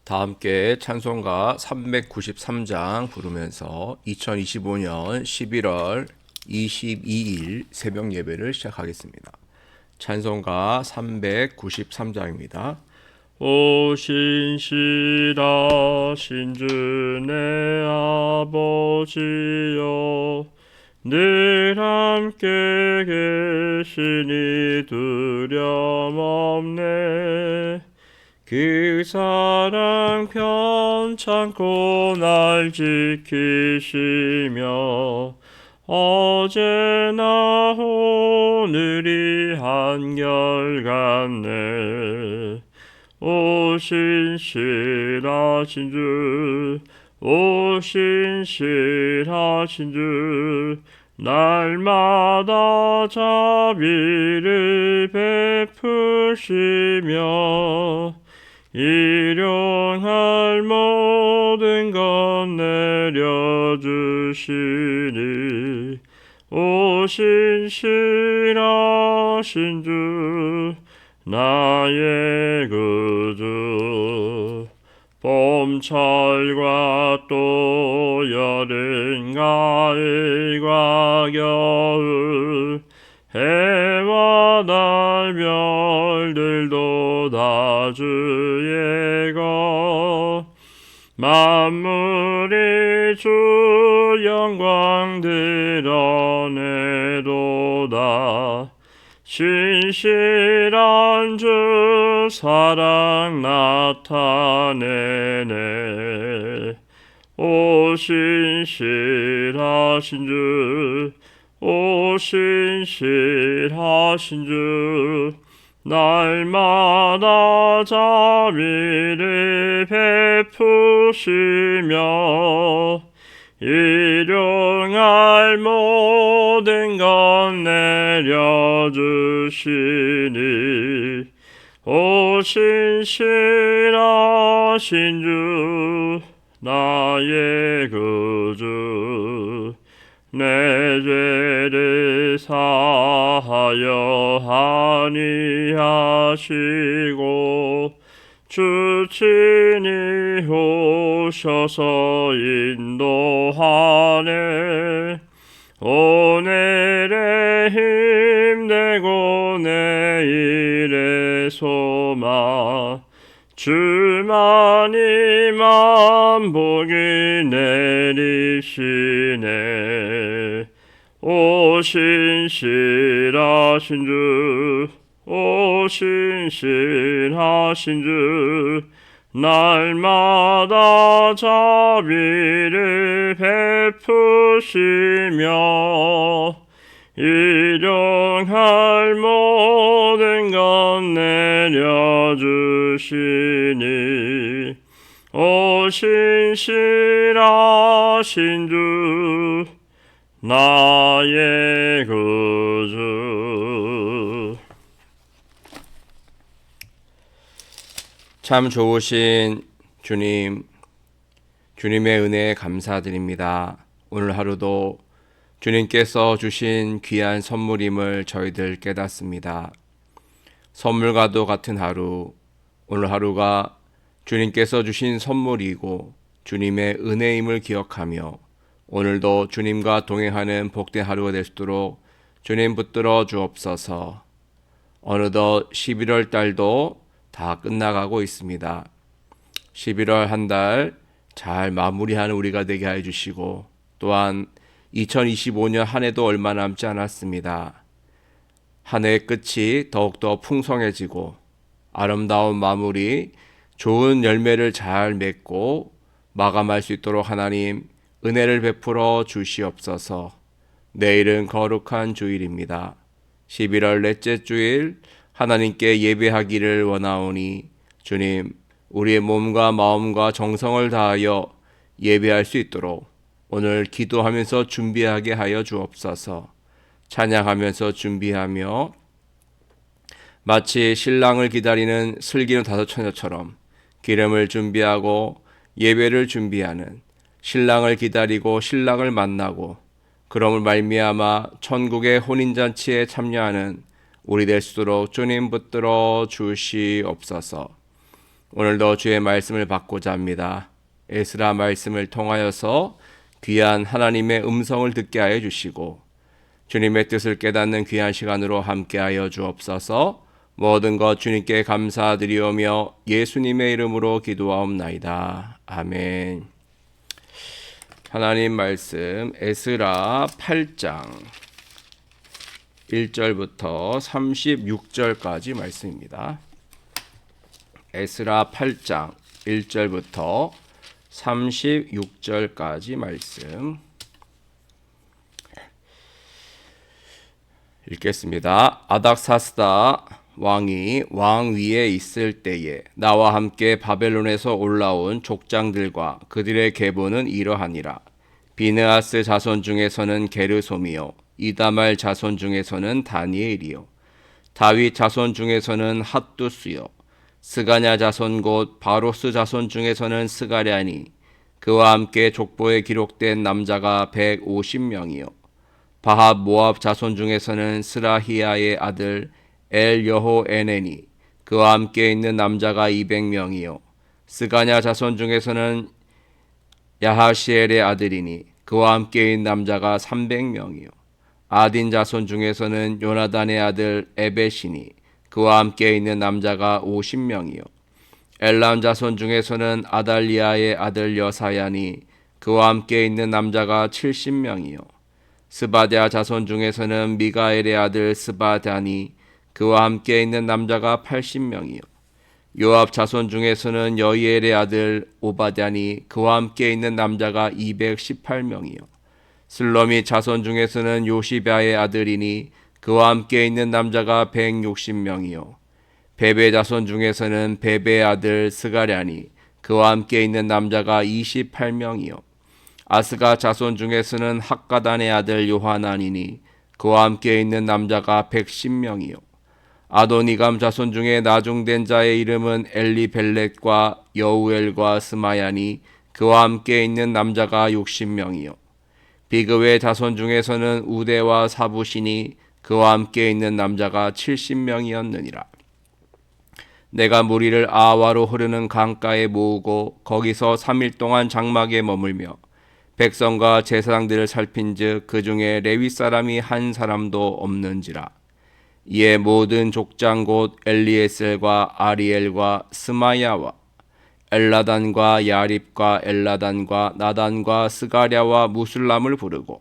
다 함께 찬송가 393장 부르면서 2025년 11월 22일 새벽 예배를 시작하겠습니다. 찬송가 393장입니다. 오 신실하신 주 내 아버지여, 늘 함께 계시니 두려움 없네. 그 사랑 편찮고 날 지키시며 어제나 오늘이 한결같네. 오 신실하신 주, 오 신실하신 주, 날마다 자비를 베푸시며 일용할 모든 것 내려주시니. 오 신실하신 주, 나의 구주. 봄철과 또 여름, 가을과 겨울, 해와 달 별들도 다 주의 것. 만물이 주 영광 드러내도다. 신실한 주 사랑 나타내네. 오 신실하신 주, 오 신실하신 주, 날마다 자비를 베푸시며 일용할 모든 것 내려주시니. 오 신실하신 주, 나의 구주. 내 죄를 사하여 아니하시고 주 친히 오셔서 인도하네. 오늘의 힘내고 내일의 소망, 주만이 만복이 내리시네. 오 신실하신 주, 오 신실하신 주, 날마다 자비를 베푸시며 일용할 모든 것 내려주시니. 오 신실하신 주, 나의 구주. 참 좋으신 주님, 주님의 은혜에 감사드립니다. 오늘 하루도 주님께서 주신 귀한 선물임을 저희들 깨닫습니다. 선물과도 같은 하루, 오늘 하루가 주님께서 주신 선물이고 주님의 은혜임을 기억하며 오늘도 주님과 동행하는 복된 하루가 될 수 있도록 주님 붙들어 주옵소서. 어느덧 11월 달도 다 끝나가고 있습니다. 11월 한 달 잘 마무리하는 우리가 되게 해 주시고, 또한 2025년 한 해도 얼마 남지 않았습니다. 한 해의 끝이 더욱더 풍성해지고 아름다운 마무리, 좋은 열매를 잘 맺고 마감할 수 있도록 하나님 은혜를 베풀어 주시옵소서. 내일은 거룩한 주일입니다. 11월 넷째 주일 하나님께 예배하기를 원하오니 주님, 우리의 몸과 마음과 정성을 다하여 예배할 수 있도록 오늘 기도하면서 준비하게 하여 주옵소서. 찬양하면서 준비하며 마치 신랑을 기다리는 슬기로운 다섯 처녀처럼 기름을 준비하고 예배를 준비하는, 신랑을 기다리고 신랑을 만나고 그럼을 말미암아 천국의 혼인잔치에 참여하는 우리 될 수 있도록 주님 붙들어 주시옵소서. 오늘도 주의 말씀을 받고자 합니다. 에스라 말씀을 통하여서 귀한 하나님의 음성을 듣게 하여 주시고 주님의 뜻을 깨닫는 귀한 시간으로 함께하여 주옵소서. 모든 것 주님께 감사드리오며 예수님의 이름으로 기도하옵나이다. 아멘. 하나님 말씀 에스라 8장 1절부터 36절까지 말씀입니다. 에스라 8장 1절부터 36절까지 말씀 읽겠습니다. 아닥사스다 왕이 왕 위에 있을 때에 나와 함께 바벨론에서 올라온 족장들과 그들의 계보는 이러하니라. 비느하스 자손 중에서는 게르솜이요 이다말 자손 중에서는 다니엘이요 다윗 자손 중에서는 핫두스요 스가냐 자손 곧 바로스 자손 중에서는 스가랴니 그와 함께 족보에 기록된 남자가 150명이요 바합 모압 자손 중에서는 스라히야의 아들 엘여호에네니 그와 함께 있는 남자가 200명이요 스가냐 자손 중에서는 야하시엘의 아들이니 그와 함께 있는 남자가 300명이요 아딘 자손 중에서는 요나단의 아들 에벳이니 그와 함께 있는 남자가 50명이요 엘람 자손 중에서는 아달리아의 아들 여사야니 그와 함께 있는 남자가 70명이요 스바랴 자손 중에서는 미가엘의 아들 스바다니 그와 함께 있는 남자가 80명이요 요압 자손 중에서는 여이엘의 아들 오바댜니 그와 함께 있는 남자가 218명이요 슬로미 자손 중에서는 요시랴의 아들이니 그와 함께 있는 남자가 160명이요 베베 자손 중에서는 베베의 아들 스가랴니 그와 함께 있는 남자가 28명이요 아스가 자손 중에서는 학가단의 아들 요하나니니 그와 함께 있는 남자가 110명이요 아도니감 자손 중에 나중된 자의 이름은 엘리벨렛과 여우엘과 스마야니 그와 함께 있는 남자가 60명이요 비그웨 자손 중에서는 우데와 사부시니 그와 함께 있는 남자가 70명이었느니라. 내가 무리를 아와로 흐르는 강가에 모으고 거기서 3일 동안 장막에 머물며 백성과 제사장들을 살핀즉 그 중에 레위 사람이 한 사람도 없는지라. 이에 모든 족장 곧 엘리에셀과 아리엘과 스마야와 엘라단과 야립과 엘라단과 나단과 스가랴와 무술람을 부르고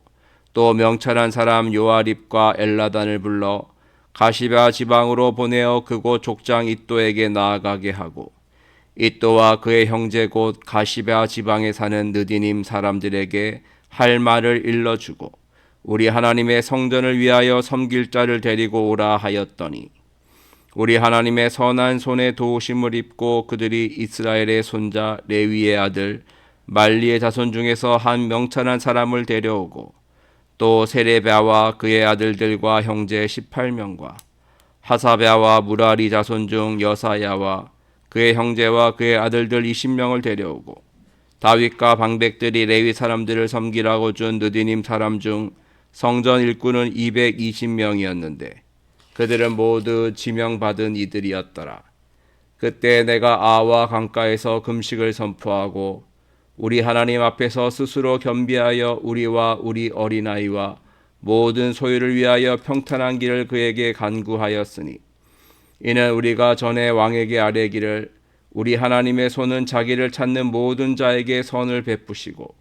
또 명찰한 사람 요아립과 엘라단을 불러 가시바 지방으로 보내어 그곳 족장 이또에게 나아가게 하고 이또와 그의 형제 곧 가시바 지방에 사는 느디님 사람들에게 할 말을 일러주고 우리 하나님의 성전을 위하여 섬길 자를 데리고 오라 하였더니 우리 하나님의 선한 손에 도우심을 입고 그들이 이스라엘의 손자 레위의 아들 말리의 자손 중에서 한 명찰한 사람을 데려오고 또 세레베아와 그의 아들들과 형제 18명과 하사베아와 무라리 자손 중 여사야와 그의 형제와 그의 아들들 20명을 데려오고 다윗과 방백들이 레위 사람들을 섬기라고 준 느디님 사람 중 성전 일꾼은 220명이었는데 그들은 모두 지명받은 이들이었더라. 그때 내가 아와 강가에서 금식을 선포하고 우리 하나님 앞에서 스스로 겸비하여 우리와 우리 어린아이와 모든 소유를 위하여 평탄한 길을 그에게 간구하였으니 이는 우리가 전에 왕에게 아뢰기를 우리 하나님의 손은 자기를 찾는 모든 자에게 선을 베푸시고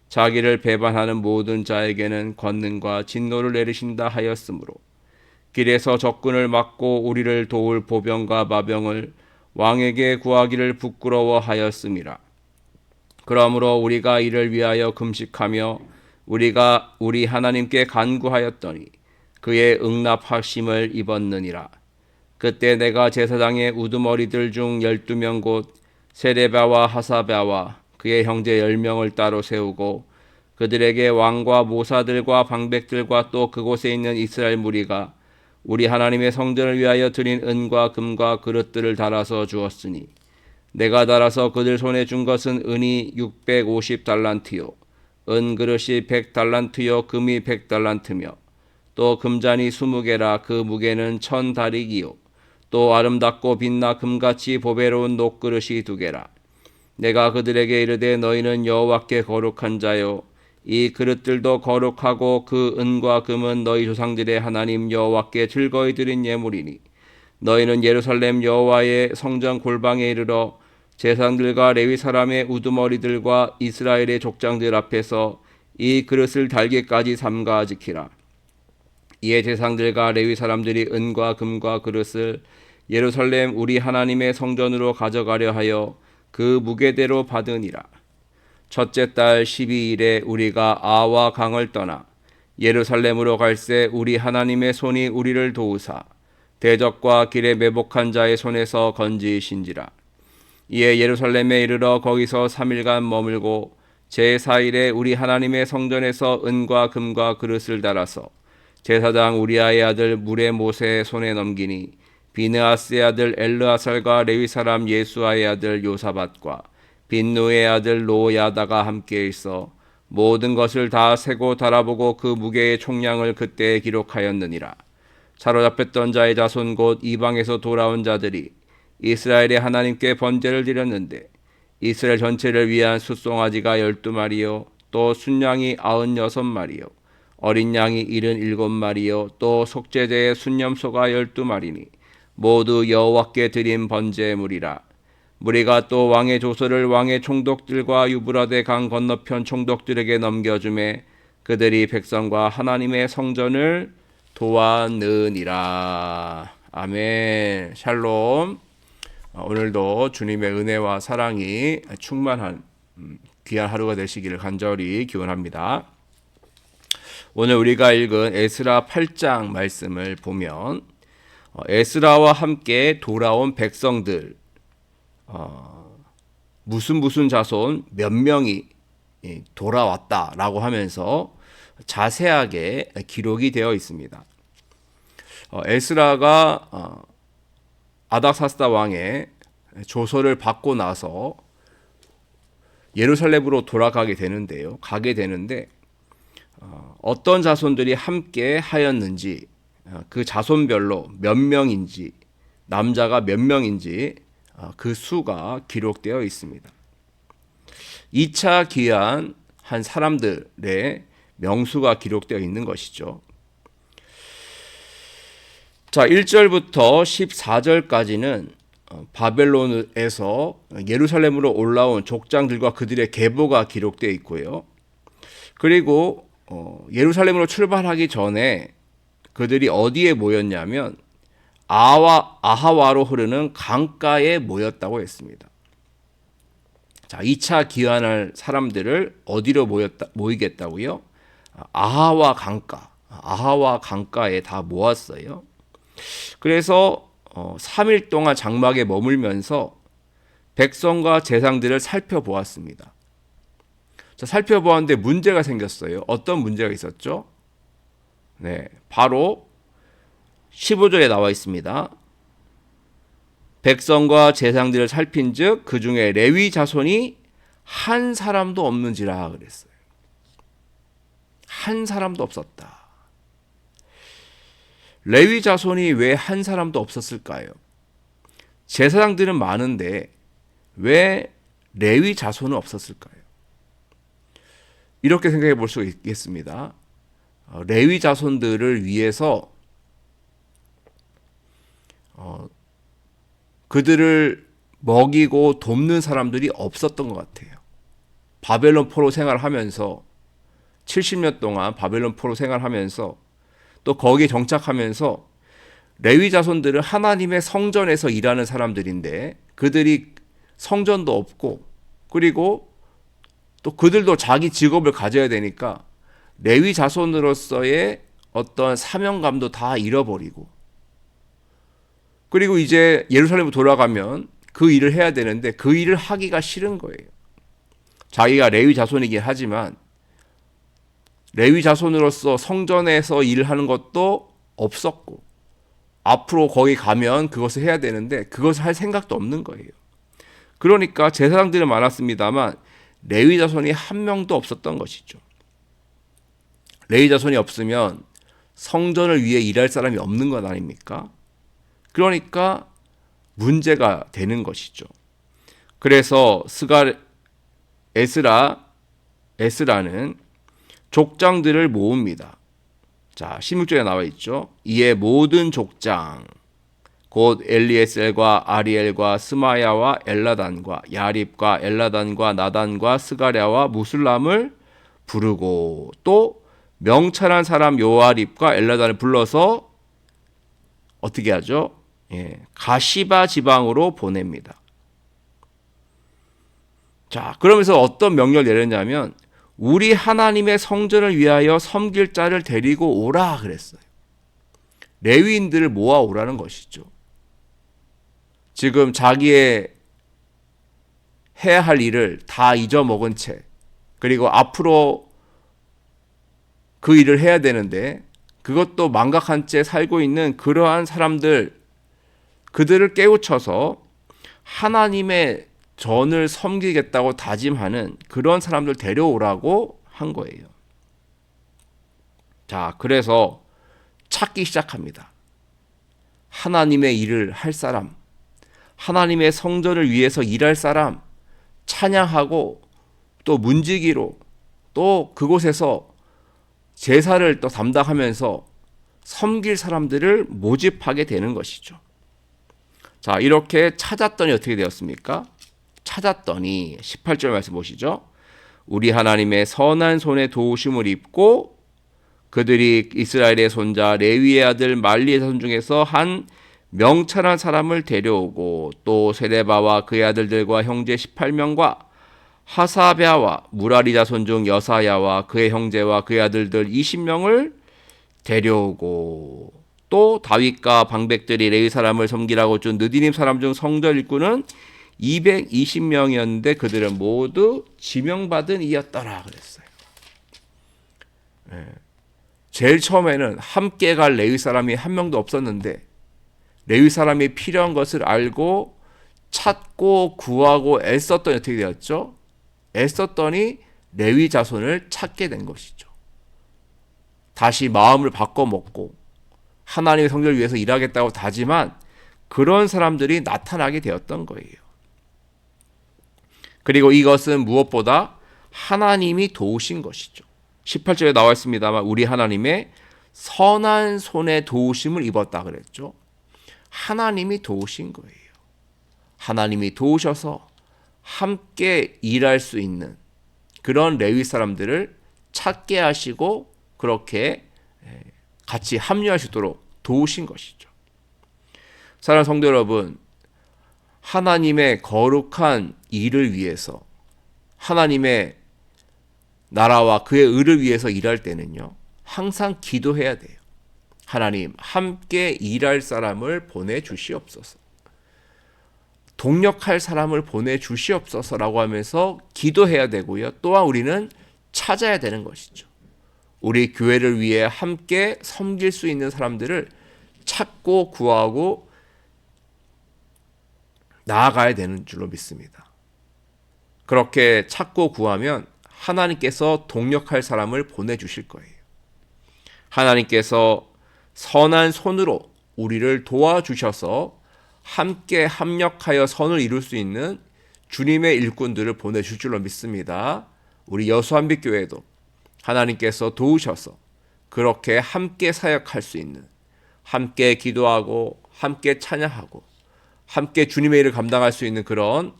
자기를 배반하는 모든 자에게는 권능과 진노를 내리신다 하였으므로 길에서 적군을 막고 우리를 도울 보병과 마병을 왕에게 구하기를 부끄러워하였음이라. 그러므로 우리가 이를 위하여 금식하며 우리가 우리 하나님께 간구하였더니 그의 응답하심을 입었느니라. 그때 내가 제사장의 우두머리들 중 12명 곧 세레바와 하사베와 그의 형제 10명을 따로 세우고 그들에게 왕과 모사들과 방백들과 또 그곳에 있는 이스라엘 무리가 우리 하나님의 성전을 위하여 드린 은과 금과 그릇들을 달아서 주었으니 내가 달아서 그들 손에 준 것은 은이 650달란트요 은그릇이 100달란트요 금이 100달란트며 또 금잔이 20개라 그 무게는 1000다릭이요 또 아름답고 빛나 금같이 보배로운 녹그릇이 2개라. 내가 그들에게 이르되 너희는 여호와께 거룩한 자요 이 그릇들도 거룩하고 그 은과 금은 너희 조상들의 하나님 여호와께 즐거이 드린 예물이니 너희는 예루살렘 여호와의 성전 골방에 이르러 제사장들과 레위 사람의 우두머리들과 이스라엘의 족장들 앞에서 이 그릇을 달기까지 삼가 지키라. 이에 제사장들과 레위 사람들이 은과 금과 그릇을 예루살렘 우리 하나님의 성전으로 가져가려 하여 그 무게대로 받으니라. 첫째 달 12일에 우리가 아와 강을 떠나 예루살렘으로 갈새 우리 하나님의 손이 우리를 도우사 대적과 길에 매복한 자의 손에서 건지신지라. 이에 예루살렘에 이르러 거기서 3일간 머물고 제4일에 우리 하나님의 성전에서 은과 금과 그릇을 달아서 제사장 우리아의 아들 무레모세의 손에 넘기니 비느하스의 아들 엘르아살과 레위 사람 예수아의 아들 요사밧과 빈누의 아들 노야다가 함께 있어 모든 것을 다 세고 달아보고 그 무게의 총량을 그때 기록하였느니라. 사로잡혔던 자의 자손 곧 이방에서 돌아온 자들이 이스라엘의 하나님께 번제를 드렸는데 이스라엘 전체를 위한 숫송아지가 12마리요 또 순양이 96마리요 어린 양이 77마리요 또 속죄제의 순념소가 12마리니 모두 여호와께 드린 번제물이라. 무리가 또 왕의 조서를 왕의 총독들과 유브라데 강 건너편 총독들에게 넘겨주매 그들이 백성과 하나님의 성전을 도왔느니라. 아멘. 샬롬. 오늘도 주님의 은혜와 사랑이 충만한 귀한 하루가 되시기를 간절히 기원합니다. 오늘 우리가 읽은 에스라 8장 말씀을 보면 에스라와 함께 돌아온 백성들 무슨 자손 몇 명이 돌아왔다라고 하면서 자세하게 기록이 되어 있습니다. 에스라가 아닥사스다 왕의 조서를 받고 나서 예루살렘으로 돌아가게 되는데요. 가게 되는데 어떤 자손들이 함께 하였는지 그 자손별로 몇 명인지 남자가 몇 명인지 그 수가 기록되어 있습니다. 2차 귀환한 사람들의 명수가 기록되어 있는 것이죠. 자, 1절부터 14절까지는 바벨론에서 예루살렘으로 올라온 족장들과 그들의 계보가 기록되어 있고요. 그리고 예루살렘으로 출발하기 전에 그들이 어디에 모였냐면 아하와로 흐르는 강가에 모였다고 했습니다. 자, 2차 귀환할 사람들을 어디로 모이겠다고요? 아하와 강가에 다 모았어요. 그래서 3일 동안 장막에 머물면서 백성과 제사장들을 살펴보았습니다. 자, 살펴보았는데 문제가 생겼어요. 어떤 문제가 있었죠? 네, 바로 15절에 나와 있습니다. 백성과 제사장들을 살핀즉 그 중에 레위 자손이 한 사람도 없는지라 그랬어요. 한 사람도 없었다. 레위 자손이 왜 한 사람도 없었을까요? 제사장들은 많은데 왜 레위 자손은 없었을까요? 이렇게 생각해 볼 수 있겠습니다. 레위 자손들을 위해서 그들을 먹이고 돕는 사람들이 없었던 것 같아요. 바벨론 포로 생활하면서 70년 동안 바벨론 포로 생활하면서 또 거기에 정착하면서 레위 자손들은 하나님의 성전에서 일하는 사람들인데 그들이 성전도 없고 그리고 또 그들도 자기 직업을 가져야 되니까 레위 자손으로서의 어떤 사명감도 다 잃어버리고 그리고 이제 예루살렘으로 돌아가면 그 일을 해야 되는데 그 일을 하기가 싫은 거예요. 자기가 레위 자손이긴 하지만 레위 자손으로서 성전에서 일을 하는 것도 없었고 앞으로 거기 가면 그것을 해야 되는데 그것을 할 생각도 없는 거예요. 그러니까 제사장들은 많았습니다만 레위 자손이 한 명도 없었던 것이죠. 레위 자손이 없으면 성전을 위해 일할 사람이 없는 것 아닙니까? 그러니까 문제가 되는 것이죠. 그래서 에스라는 족장들을 모읍니다. 자, 16절에 나와 있죠. 이에 모든 족장 곧 엘리에셀과 아리엘과 스마야와 엘라단과 야립과 엘라단과 나단과 스가랴와 무술람을 부르고 또 명찰한 사람 요아립과 엘라단을 불러서 어떻게 하죠? 가시바 지방으로 보냅니다. 자, 그러면서 어떤 명령을 내렸냐면 우리 하나님의 성전을 위하여 섬길 자를 데리고 오라 그랬어요. 레위인들을 모아오라는 것이죠. 지금 자기의 해야 할 일을 다 잊어먹은 채 그리고 앞으로 그 일을 해야 되는데 그것도 망각한 채 살고 있는 그러한 사람들, 그들을 깨우쳐서 하나님의 전을 섬기겠다고 다짐하는 그런 사람들 데려오라고 한 거예요. 자, 그래서 찾기 시작합니다. 하나님의 일을 할 사람, 하나님의 성전을 위해서 일할 사람, 찬양하고 또 문지기로 또 그곳에서 제사를 또 담당하면서 섬길 사람들을 모집하게 되는 것이죠. 자, 이렇게 찾았더니 어떻게 되었습니까? 찾았더니 18절 말씀 보시죠. 우리 하나님의 선한 손에 도우심을 입고 그들이 이스라엘의 손자 레위의 아들 말리의 자손 중에서 한 명찰한 사람을 데려오고 또 세레바와 그의 아들들과 형제 18명과 하사랴와 무라리 자손 중 여사야와 그의 형제와 그의 아들들 20명을 데려오고 또 다윗과 방백들이 레위 사람을 섬기라고 준 느디님 사람 중 성전 일꾼은 220명이었는데 그들은 모두 지명받은 이였더라 그랬어요. 제일 처음에는 함께 갈 레위 사람이 한 명도 없었는데 레위 사람이 필요한 것을 알고 찾고 구하고 애썼더니 어떻게 되었죠? 애썼더니 레위 자손을 찾게 된 것이죠. 다시 마음을 바꿔먹고 하나님의 성전을 위해서 일하겠다고 다짐한 그런 사람들이 나타나게 되었던 거예요. 그리고 이것은 무엇보다 하나님이 도우신 것이죠. 18절에 나와 있습니다만 우리 하나님의 선한 손에 도우심을 입었다 그랬죠. 하나님이 도우신 거예요. 하나님이 도우셔서 함께 일할 수 있는 그런 레위 사람들을 찾게 하시고 그렇게 같이 합류할 수 있도록 도우신 것이죠. 사랑하는 성도 여러분, 하나님의 거룩한 일을 위해서 하나님의 나라와 그의 의를 위해서 일할 때는요, 항상 기도해야 돼요. 하나님, 함께 일할 사람을 보내주시옵소서. 동력할 사람을 보내주시옵소서라고 하면서 기도해야 되고요. 또한 우리는 찾아야 되는 것이죠. 우리 교회를 위해 함께 섬길 수 있는 사람들을 찾고 구하고 나아가야 되는 줄로 믿습니다. 그렇게 찾고 구하면 하나님께서 동력할 사람을 보내주실 거예요. 하나님께서 선한 손으로 우리를 도와주셔서 함께 합력하여 선을 이룰 수 있는 주님의 일꾼들을 보내줄 줄로 믿습니다. 우리 여수한빛교회도 하나님께서 도우셔서 그렇게 함께 사역할 수 있는, 함께 기도하고 함께 찬양하고 함께 주님의 일을 감당할 수 있는 그런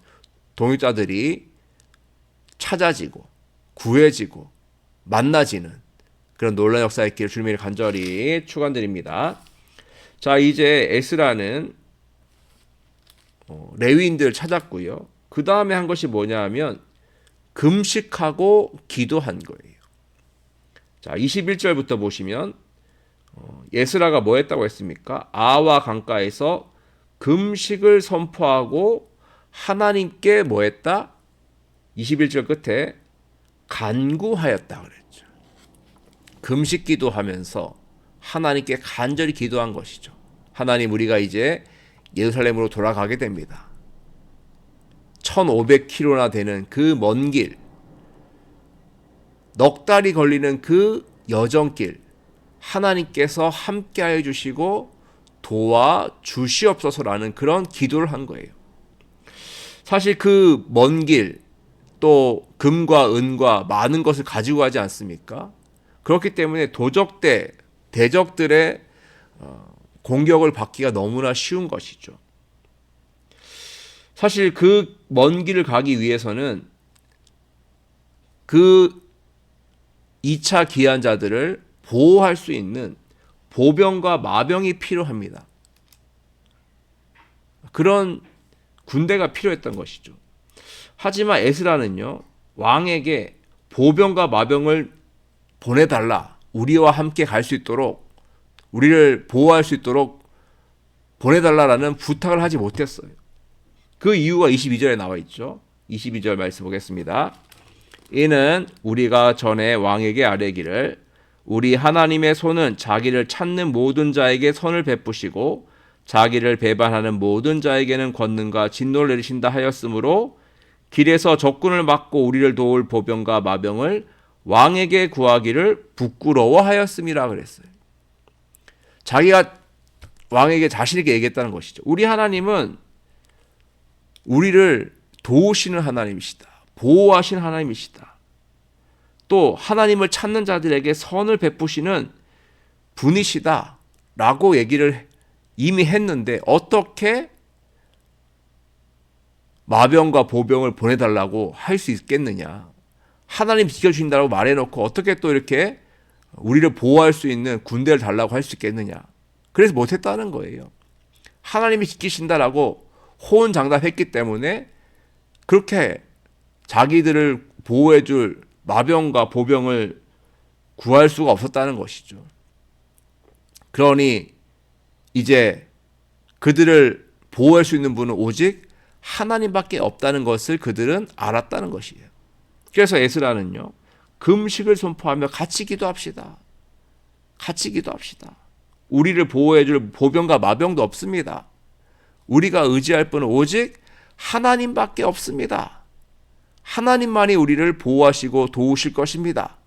동역자들이 찾아지고 구해지고 만나지는 그런 놀라운 역사 있기를 주님의 이름으로 간절히 축원드립니다. 자, 이제 에스라는 레위인들을 찾았고요. 그 다음에 한 것이 뭐냐 하면 금식하고 기도한 거예요. 자, 21절부터 보시면 에스라가 뭐 했다고 했습니까? 아와 강가에서 금식을 선포하고 하나님께 뭐 했다? 21절 끝에 간구하였다 그랬죠. 금식 기도하면서 하나님께 간절히 기도한 것이죠. 하나님, 우리가 이제 예루살렘으로 돌아가게 됩니다. 1500km나 되는 그 먼 길, 넉 달이 걸리는 그 여정길, 하나님께서 함께하여 주시고 도와주시옵소서라는 그런 기도를 한 거예요. 사실 그 먼 길, 또 금과 은과 많은 것을 가지고 가지 않습니까? 그렇기 때문에 대적들의 공격을 받기가 너무나 쉬운 것이죠. 사실 그 먼 길을 가기 위해서는 그 2차 기한자들을 보호할 수 있는 보병과 마병이 필요합니다. 그런 군대가 필요했던 것이죠. 하지만 에스라는요, 왕에게 보병과 마병을 보내달라. 우리와 함께 갈 수 있도록, 우리를 보호할 수 있도록 보내달라라는 부탁을 하지 못했어요. 그 이유가 22절에 나와 있죠. 22절 말씀 보겠습니다. 이는 우리가 전에 왕에게 아뢰기를 우리 하나님의 손은 자기를 찾는 모든 자에게 선을 베푸시고 자기를 배반하는 모든 자에게는 권능과 진노를 내리신다 하였으므로 길에서 적군을 막고 우리를 도울 보병과 마병을 왕에게 구하기를 부끄러워하였음이라 그랬어요. 자기가 왕에게 자신에게 얘기했다는 것이죠. 우리 하나님은 우리를 도우시는 하나님이시다. 보호하시는 하나님이시다. 또 하나님을 찾는 자들에게 선을 베푸시는 분이시다 라고 얘기를 이미 했는데 어떻게 마병과 보병을 보내달라고 할 수 있겠느냐. 하나님 지켜주신다고 말해놓고 어떻게 또 이렇게 우리를 보호할 수 있는 군대를 달라고 할 수 있겠느냐. 그래서 못했다는 거예요. 하나님이 지키신다라고 호언장담했기 때문에 그렇게 자기들을 보호해줄 마병과 보병을 구할 수가 없었다는 것이죠. 그러니 이제 그들을 보호할 수 있는 분은 오직 하나님밖에 없다는 것을 그들은 알았다는 것이에요. 그래서 에스라는요, 금식을 선포하며 같이 기도합시다. 같이 기도합시다. 우리를 보호해줄 보병과 마병도 없습니다. 우리가 의지할 분은 오직 하나님밖에 없습니다. 하나님만이 우리를 보호하시고 도우실 것입니다.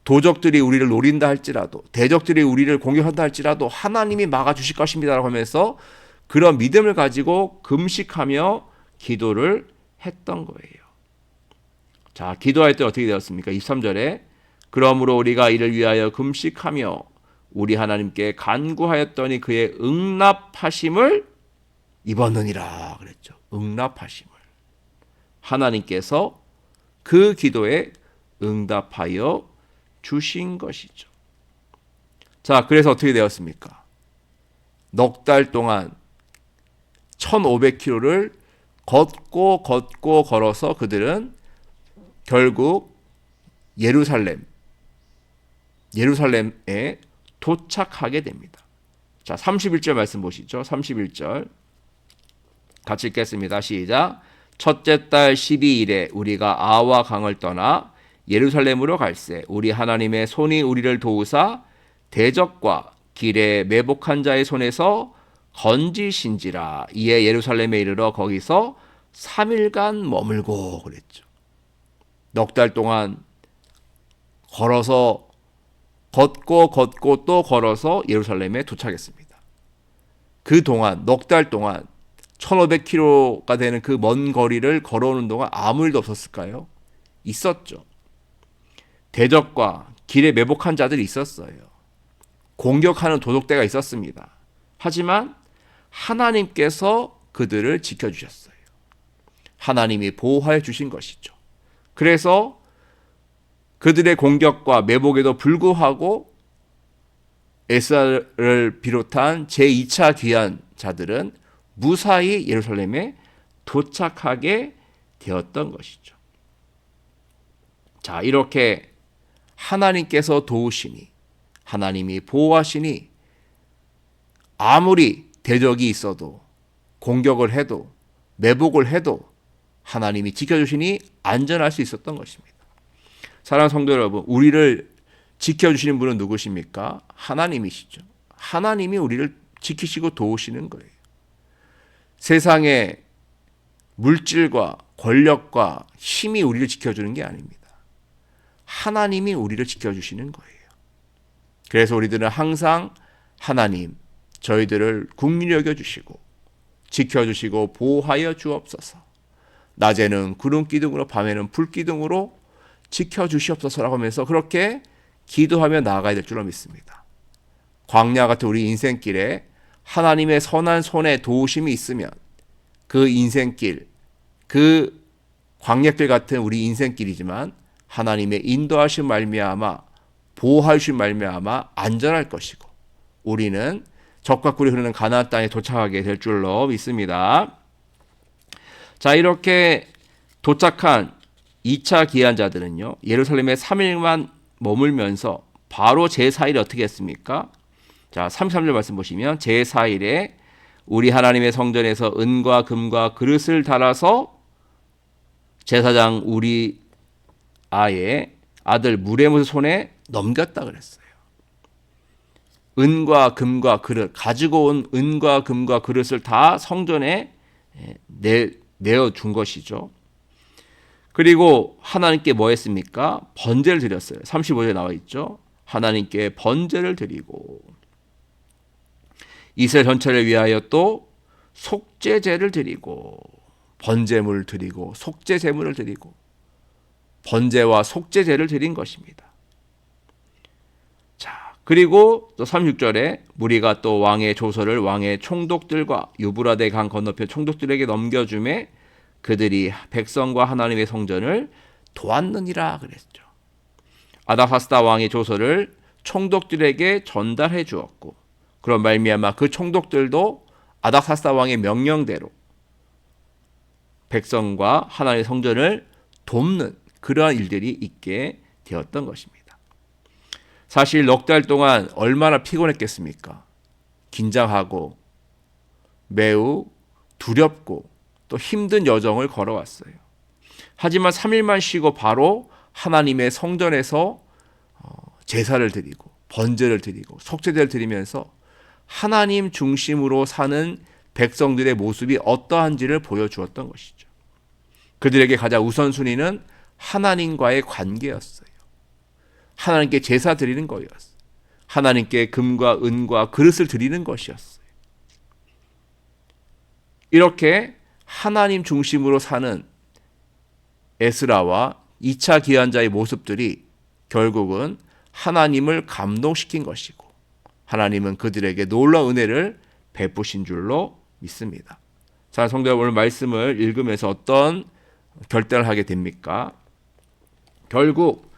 도적들이 우리를 노린다 할지라도, 대적들이 우리를 공격한다 할지라도 하나님이 막아주실 것입니다라고 하면서 그런 믿음을 가지고 금식하며 기도를 했던 거예요. 자, 기도할 때 어떻게 되었습니까? 23절에 그러므로 우리가 이를 위하여 금식하며 우리 하나님께 간구하였더니 그의 응답하심을 입었느니라 그랬죠. 응답하심을. 하나님께서 그 기도에 응답하여 주신 것이죠. 자, 그래서 어떻게 되었습니까? 넉 달 동안 1500km를 걷고 걸어서 그들은 결국 예루살렘에 도착하게 됩니다. 자, 31절 말씀 보시죠. 31절 같이 읽겠습니다. 시작. 첫째 달 12일에 우리가 아와 강을 떠나 예루살렘으로 갈새 우리 하나님의 손이 우리를 도우사 대적과 길에 매복한 자의 손에서 건지신지라. 이에 예루살렘에 이르러 거기서 3일간 머물고 그랬죠. 넉 달 동안 걸어서 걷고 또 걸어서 예루살렘에 도착했습니다. 그 동안 넉 달 동안 1500km가 되는 그 먼 거리를 걸어오는 동안 아무 일도 없었을까요? 있었죠. 대적과 길에 매복한 자들이 있었어요. 공격하는 도적대가 있었습니다. 하지만 하나님께서 그들을 지켜주셨어요. 하나님이 보호해 주신 것이죠. 그래서 그들의 공격과 매복에도 불구하고 에스라를 비롯한 제2차 귀한 자들은 무사히 예루살렘에 도착하게 되었던 것이죠. 자, 이렇게 하나님께서 도우시니, 하나님이 보호하시니 아무리 대적이 있어도 공격을 해도 매복을 해도 하나님이 지켜주시니 안전할 수 있었던 것입니다. 사랑하는 성도 여러분, 우리를 지켜주시는 분은 누구십니까? 하나님이시죠. 하나님이 우리를 지키시고 도우시는 거예요. 세상의 물질과 권력과 힘이 우리를 지켜주는 게 아닙니다. 하나님이 우리를 지켜주시는 거예요. 그래서 우리들은 항상 하나님 저희들을 긍휼히 여겨주시고 지켜주시고 보호하여 주옵소서. 낮에는 구름 기둥으로 밤에는 불 기둥으로 지켜주시옵소서라고 하면서 그렇게 기도하며 나아가야 될 줄로 믿습니다. 광야 같은 우리 인생길에 하나님의 선한 손에 도우심이 있으면 그 인생길, 그 광야길 같은 우리 인생길이지만 하나님의 인도하신 말미암아 보호하신 말미암아 안전할 것이고 우리는 적과 꿀이 흐르는 가나안 땅에 도착하게 될 줄로 믿습니다. 자, 이렇게 도착한 2차 기한자들은요, 예루살렘에 3일만 머물면서 바로 제4일에 어떻게 했습니까? 자, 33절 말씀 보시면 제4일에 우리 하나님의 성전에서 은과 금과 그릇을 달아서 제사장 우리 아의 아들 무레모스 손에 넘겼다 그랬어요. 은과 금과 그릇, 가지고 온 은과 금과 그릇을 다 성전에 내어준 것이죠. 그리고 하나님께 뭐 했습니까? 번제를 드렸어요. 35절에 나와 있죠. 하나님께 번제를 드리고 이스라엘 전체를 위하여 또 속죄제를 드리고 번제물을 드리고 속죄제물을 드리고 번제와 속죄제를 드린 것입니다. 자, 그리고 또 36절에 무리가 또 왕의 조서를 왕의 총독들과 유브라데 강 건너편 총독들에게 넘겨주매 그들이 백성과 하나님의 성전을 도왔느니라 그랬죠. 아닥사스다 왕의 조서를 총독들에게 전달해 주었고 그런 말미암아 그 총독들도 아닥사스다 왕의 명령대로 백성과 하나님의 성전을 돕는 그러한 일들이 있게 되었던 것입니다. 사실 넉 달 동안 얼마나 피곤했겠습니까? 긴장하고 매우 두렵고 또 힘든 여정을 걸어왔어요. 하지만 3일만 쉬고 바로 하나님의 성전에서 제사를 드리고 번제를 드리고 속죄제를 드리면서 하나님 중심으로 사는 백성들의 모습이 어떠한지를 보여주었던 것이죠. 그들에게 가장 우선순위는 하나님과의 관계였어요. 하나님께 제사 드리는 거였어요. 하나님께 금과 은과 그릇을 드리는 것이었어요. 이렇게 하나님 중심으로 사는 에스라와 2차 기한자의 모습들이 결국은 하나님을 감동시킨 것이고 하나님은 그들에게 놀라운 은혜를 베푸신 줄로 믿습니다. 자, 성도 여러분, 오늘 말씀을 읽으면서 어떤 결단을 하게 됩니까? 결국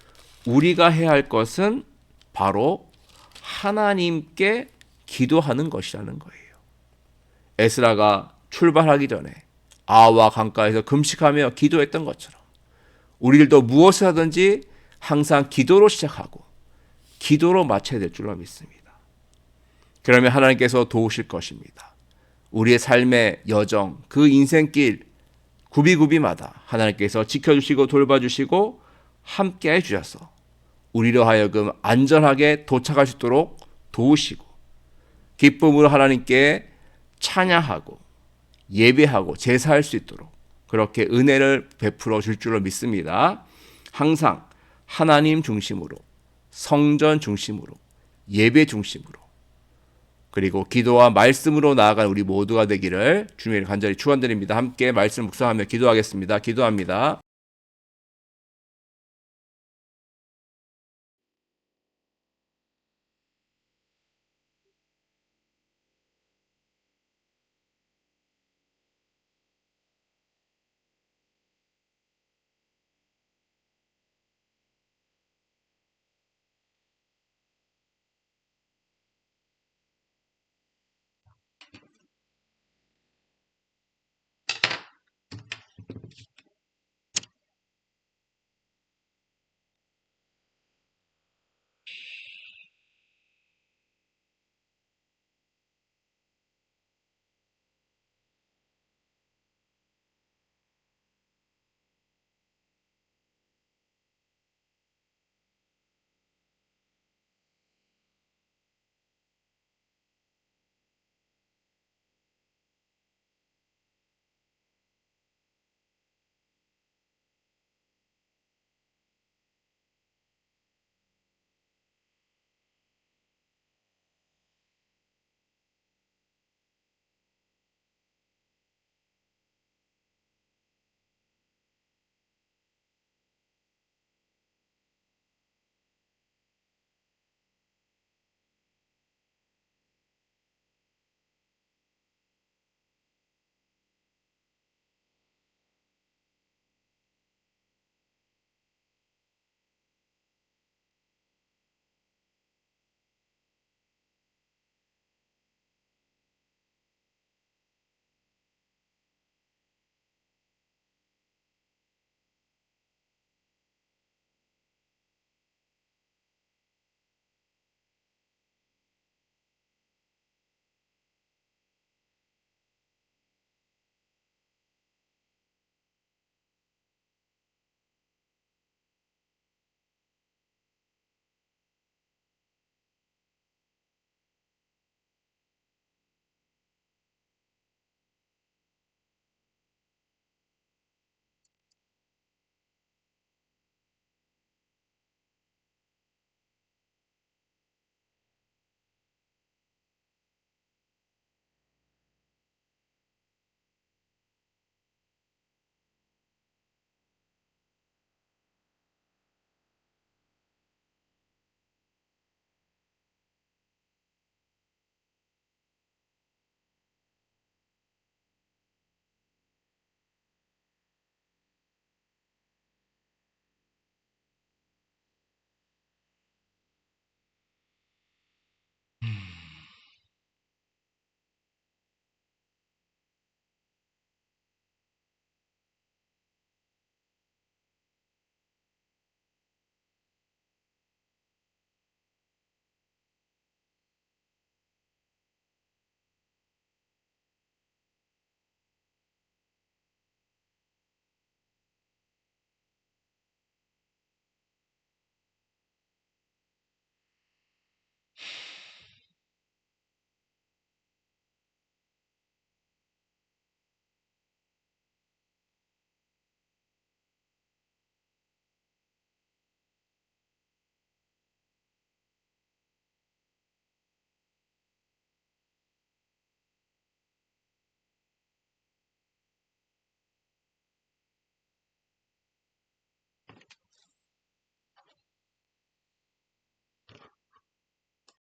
우리가 해야 할 것은 바로 하나님께 기도하는 것이라는 거예요. 에스라가 출발하기 전에 아와 강가에서 금식하며 기도했던 것처럼 우리들도 무엇을 하든지 항상 기도로 시작하고 기도로 마쳐야 될 줄로 믿습니다. 그러면 하나님께서 도우실 것입니다. 우리의 삶의 여정, 그 인생길 구비구비마다 하나님께서 지켜주시고 돌봐주시고 함께해 주셔서 우리로 하여금 안전하게 도착할 수 있도록 도우시고 기쁨으로 하나님께 찬양하고 예배하고 제사할 수 있도록 그렇게 은혜를 베풀어 줄 줄로 믿습니다. 항상 하나님 중심으로, 성전 중심으로, 예배 중심으로 그리고 기도와 말씀으로 나아간 우리 모두가 되기를 주님의 간절히 축원드립니다. 함께 말씀 묵상하며 기도하겠습니다. 기도합니다.